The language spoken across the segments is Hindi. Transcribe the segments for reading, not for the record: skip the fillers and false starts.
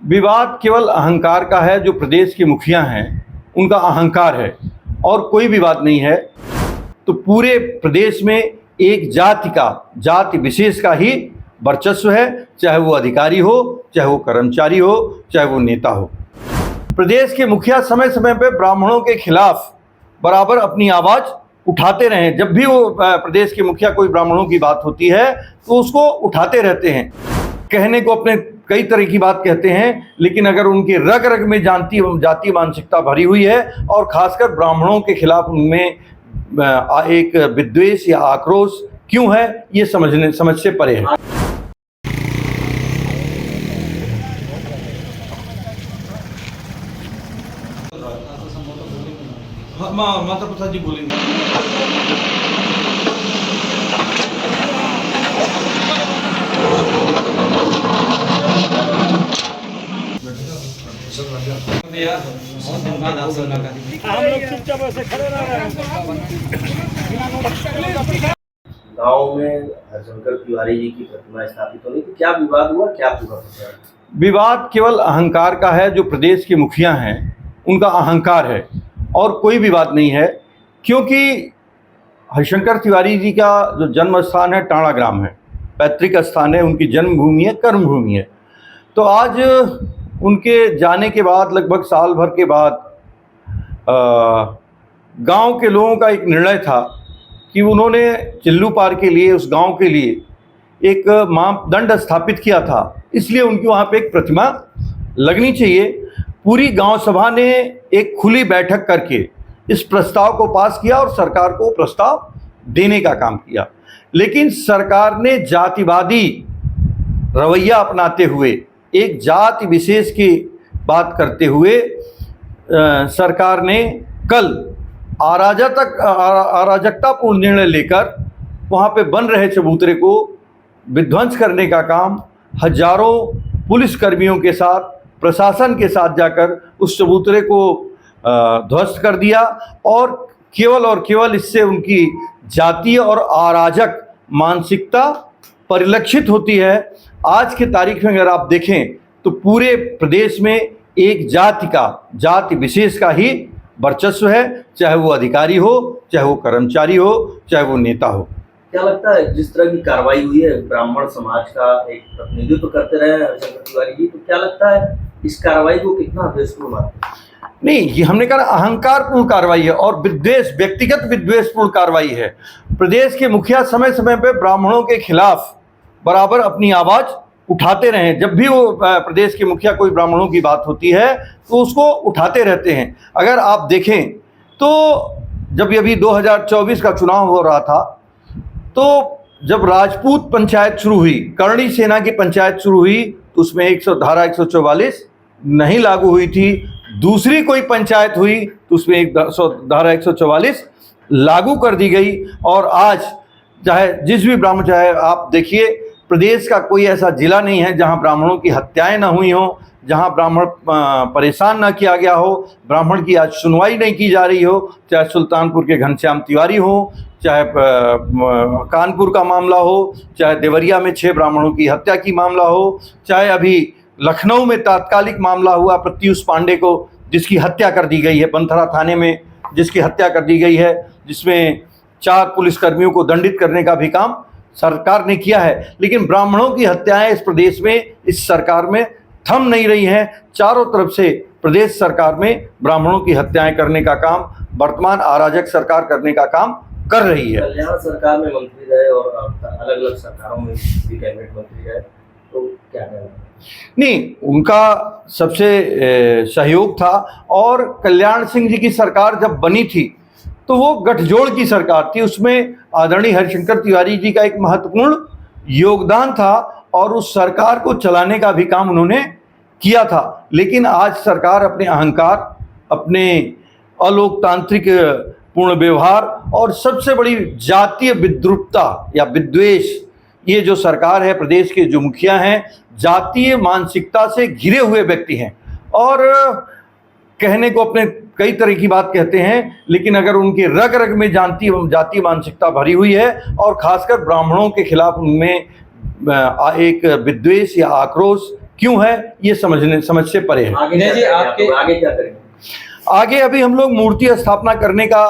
विवाद केवल अहंकार का है। जो प्रदेश के मुखिया हैं उनका अहंकार है और कोई विवाद नहीं है। तो पूरे प्रदेश में एक जाति विशेष का ही वर्चस्व है, चाहे वो अधिकारी हो, चाहे वो कर्मचारी हो, चाहे वो नेता हो। प्रदेश के मुखिया समय समय पर ब्राह्मणों के खिलाफ बराबर अपनी आवाज़ उठाते रहे। जब भी वो प्रदेश के मुखिया कोई ब्राह्मणों की बात होती है तो उसको उठाते रहते हैं। कहने को अपने कई तरह की बात कहते हैं, लेकिन अगर उनके रग रग में जातीय मानसिकता भरी हुई है और खासकर ब्राह्मणों के खिलाफ उनमें एक विद्वेष या आक्रोश क्यों है, ये समझ से परे है। माता प्रसाद जी बोलेंगे। हम लोग चुपचाप ऐसे खड़े रह रहे हैं। गाँव में हरिशंकर तिवारी जी की प्रतिमा स्थापित होने की क्या विवाद हुआ, क्या पूरा है? विवाद केवल अहंकार का है। जो प्रदेश के मुखिया हैं उनका अहंकार है और कोई विवाद नहीं है, क्योंकि हरिशंकर तिवारी जी का जो जन्म स्थान है टाणा ग्राम है, पैतृक स्थान है, उनकी जन्मभूमि है, कर्मभूमि है। तो आज उनके जाने के बाद लगभग साल भर के बाद गांव के लोगों का एक निर्णय था कि उन्होंने चिल्लू पार के लिए, उस गांव के लिए एक मापदंड स्थापित किया था, इसलिए उनकी वहाँ पे एक प्रतिमा लगनी चाहिए। पूरी गांव सभा ने एक खुली बैठक करके इस प्रस्ताव को पास किया और सरकार को प्रस्ताव देने का काम किया, लेकिन सरकार ने जातिवादी रवैया अपनाते हुए, एक जाति विशेष की बात करते हुए सरकार ने कल अराजकतापूर्ण निर्णय लेकर वहाँ पे बन रहे चबूतरे को विध्वंस करने का काम हजारों पुलिसकर्मियों के साथ, प्रशासन के साथ जाकर उस चबूतरे को ध्वस्त कर दिया। और केवल इससे उनकी जातीय और अराजक मानसिकता परिलक्षित होती है। आज के तारीख में अगर आप देखें तो पूरे प्रदेश में एक जाति विशेष का ही वर्चस्व है, चाहे वो अधिकारी हो, चाहे वो कर्मचारी हो, चाहे वो नेता हो। क्या लगता है जिस तरह की कार्रवाई हुई है, ब्राह्मण समाज का एक प्रतिनिधित्व करते रहे हरिशंकर तिवारी जी, तो क्या लगता है इस कार्रवाई को कितना द्वेषपूर्ण मानते हैं? नहीं, ये हमने कहा अहंकारपूर्ण कार्रवाई है और व्यक्तिगत विद्वेषपूर्ण कार्रवाई है। प्रदेश के मुखिया समय समय पर ब्राह्मणों के खिलाफ बराबर अपनी आवाज़ उठाते रहे। जब भी वो प्रदेश के मुखिया कोई ब्राह्मणों की बात होती है तो उसको उठाते रहते हैं। अगर आप देखें तो जब अभी 2024 का चुनाव हो रहा था, तो जब राजपूत पंचायत शुरू हुई, करणी सेना की पंचायत शुरू हुई, तो उसमें धारा 144 नहीं लागू हुई थी। दूसरी कोई पंचायत हुई तो उसमें धारा 144 लागू कर दी गई। और आज चाहे जिस भी ब्राह्मण, चाहे आप देखिए प्रदेश का कोई ऐसा जिला नहीं है जहां ब्राह्मणों की हत्याएं ना हुई हों, जहां ब्राह्मण परेशान ना किया गया हो, ब्राह्मण की आज सुनवाई नहीं की जा रही हो। चाहे सुल्तानपुर के घनश्याम तिवारी हो, चाहे कानपुर का मामला हो, चाहे देवरिया में 6 ब्राह्मणों की हत्या की मामला हो, चाहे अभी लखनऊ में तात्कालिक मामला हुआ प्रत्युष पांडे को जिसकी हत्या कर दी गई है, पंथरा थाने में जिसकी हत्या कर दी गई है, जिसमें 4 पुलिसकर्मियों को दंडित करने का भी काम सरकार ने किया है। लेकिन ब्राह्मणों की हत्याएं इस प्रदेश में, इस सरकार में थम नहीं रही हैं। चारों तरफ से प्रदेश सरकार में ब्राह्मणों की हत्याएं करने का काम वर्तमान अराजक सरकार करने का काम कर रही है। कल्याण सरकार में मंत्री रहे और अलग अलग सरकारों में भी कैबिनेट मंत्री रहे, तो क्या कहना? नहीं, उनका सबसे सहयोग था। और कल्याण सिंह जी की सरकार जब बनी थी तो वो गठजोड़ की सरकार थी, उसमें आदरणीय हरिशंकर तिवारी जी का एक महत्वपूर्ण योगदान था और उस सरकार को चलाने का भी काम उन्होंने किया था। लेकिन आज सरकार अपने अहंकार, अपने अलोकतांत्रिक पूर्ण व्यवहार और सबसे बड़ी जातीय विद्रुपता या विद्वेष, ये जो सरकार है, प्रदेश के जो मुखिया हैं, जातीय मानसिकता से घिरे हुए व्यक्ति हैं और कहने को अपने कई तरह की बात कहते हैं, लेकिन अगर उनके रग रग में जातीय मानसिकता भरी हुई है और खासकर ब्राह्मणों के खिलाफ उनमें एक विद्वेष या आक्रोश क्यों है, ये समझ से परे है। आगे विनय जी, क्या करेंगे? आपके- आप आगे क्या करेंगे? आगे अभी हम लोग मूर्ति स्थापना करने का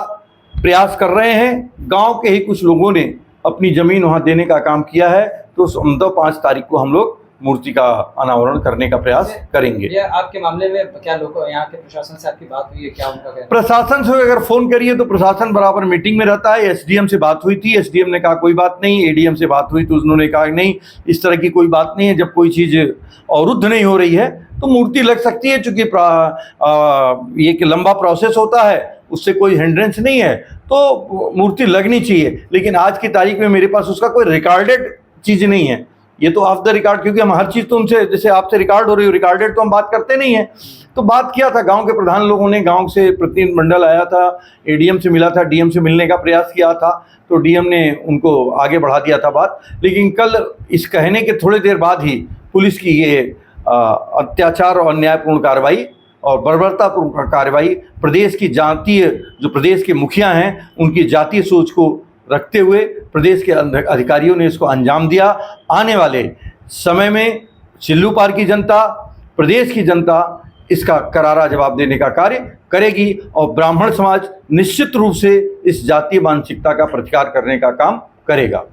प्रयास कर रहे हैं। गांव के ही कुछ लोगों ने अपनी जमीन वहां देने का काम किया है, तो 5 तारीख को हम लोग मूर्ति का अनावरण करने का प्रयास करेंगे। ये आपके मामले में क्या लोगों यहाँ के प्रशासन से आपकी बात हुई है, क्या उनका कहना? प्रशासन से अगर फोन करिए तो प्रशासन बराबर मीटिंग में रहता है। एसडीएम से बात हुई थी, एसडीएम ने कहा कोई बात नहीं। एडीएम से बात हुई तो उन्होंने कहा नहीं, इस तरह की कोई बात नहीं है। जब कोई चीज़ अवरुद्ध नहीं हो रही है तो मूर्ति लग सकती है, चूंकि ये एक लंबा प्रोसेस होता है, उससे कोई हिंड्रेंस नहीं है, तो मूर्ति लगनी चाहिए। लेकिन आज की तारीख में मेरे पास उसका कोई रिकॉर्डेड चीज़ नहीं है। ये तो ऑफ द रिकॉर्ड, क्योंकि हम हर चीज़ तो उनसे, जैसे आपसे रिकॉर्ड हो रही हो, रिकॉर्डेड तो हम बात करते नहीं है। तो बात किया था गांव के प्रधान लोगों ने, गांव से प्रतिनिधिमंडल आया था, एडीएम से मिला था, डीएम से मिलने का प्रयास किया था, तो डीएम ने उनको आगे बढ़ा दिया था बात। लेकिन कल इस कहने के थोड़ी देर बाद ही पुलिस की ये अत्याचार और अन्यायपूर्ण कार्रवाई और बर्बरतापूर्ण कार्रवाई प्रदेश की जातीय, जो प्रदेश के मुखिया हैं, उनकी जातीय सोच को रखते हुए प्रदेश के अधिकारियों ने इसको अंजाम दिया। आने वाले समय में चिल्लूपार की जनता, प्रदेश की जनता इसका करारा जवाब देने का कार्य करेगी और ब्राह्मण समाज निश्चित रूप से इस जातीय मानसिकता का प्रतिकार करने का काम करेगा।